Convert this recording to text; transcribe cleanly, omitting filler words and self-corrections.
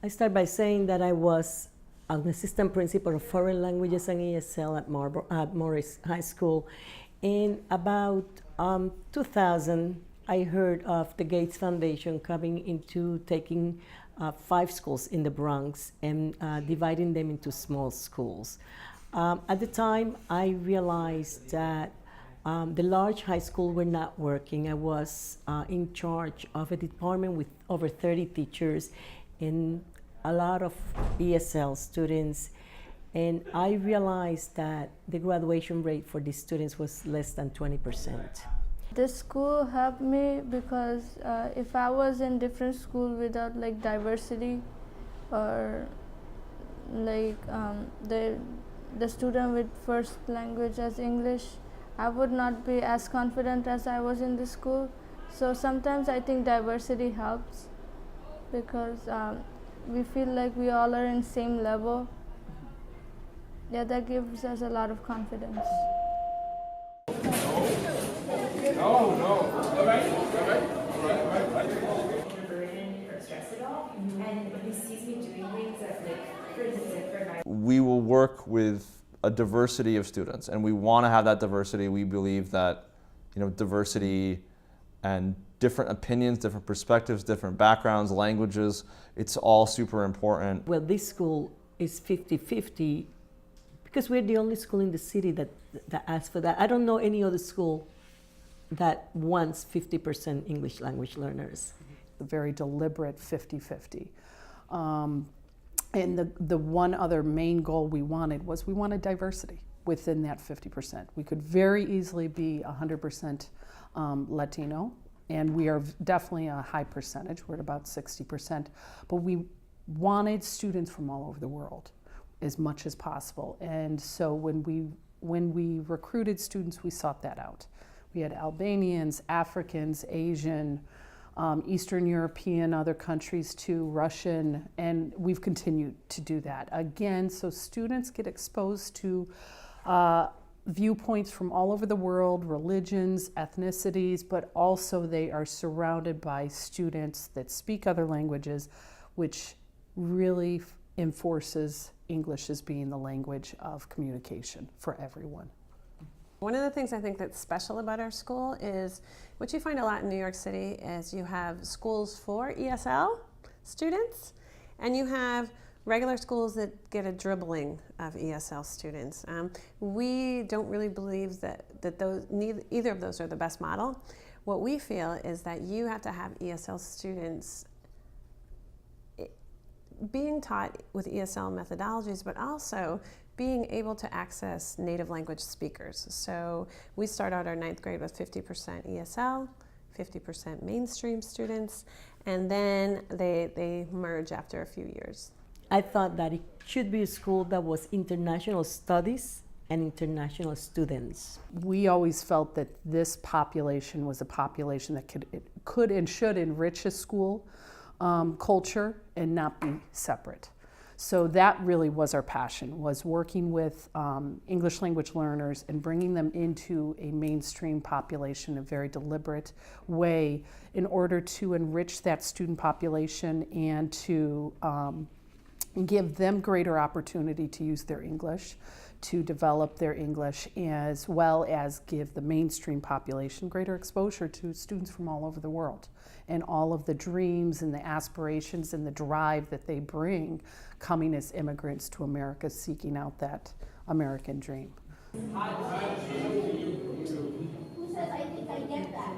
I start by saying that I was an assistant principal of foreign languages and ESL at Morris High School. In about 2000, I heard of the Gates Foundation coming into taking 5 schools in the Bronx and dividing them into small schools. At the time, I realized that the large high school were not working. I was in charge of a department with over 30 teachers and a lot of ESL students, and I realized that the graduation rate for these students was less than 20%. This school helped me because if I was in different school without like diversity or like the student with first language as English, I would not be as confident as I was in this school. So sometimes I think diversity helps because we feel like we all are in same level. Yeah, that gives us a lot of confidence. No, no. All right. Burden or stress at all, and he sees me doing things that, like, for instance, we will work with a diversity of students, and we want to have that diversity. We believe that, diversity and different opinions, different perspectives, different backgrounds, languages, it's all super important. Well, this school is 50-50 because we're the only school in the city that asks for that. I don't know any other school that wants 50% English language learners. A very deliberate 50-50. And the one other main goal we wanted diversity within that 50%. We could very easily be 100% Latino, and we are definitely a high percentage. We're at about 60%, but we wanted students from all over the world as much as possible. And so when we recruited students, we sought that out. We had Albanians, Africans, Asian, Eastern European, other countries too, Russian, and we've continued to do that. Again, so students get exposed to viewpoints from all over the world, religions, ethnicities, but also they are surrounded by students that speak other languages, which really enforces English as being the language of communication for everyone. One of the things I think that's special about our school is what you find a lot in New York City is you have schools for ESL students and you have regular schools that get a dribbling of ESL students. We don't really believe that either of those are the best model. What we feel is that you have to have ESL students being taught with ESL methodologies, but also being able to access native language speakers. So we start out our 9th grade with 50% ESL, 50% mainstream students, and then they merge after a few years. I thought that it should be a school that was international studies and international students. We always felt that this population was a population that could and should enrich a school culture and not be separate. So that really was our passion, was working with English language learners and bringing them into a mainstream population in a very deliberate way in order to enrich that student population and to give them greater opportunity to use their English, to develop their English, as well as give the mainstream population greater exposure to students from all over the world and all of the dreams and the aspirations and the drive that they bring coming as immigrants to America, seeking out that American dream. Who says I think I get that?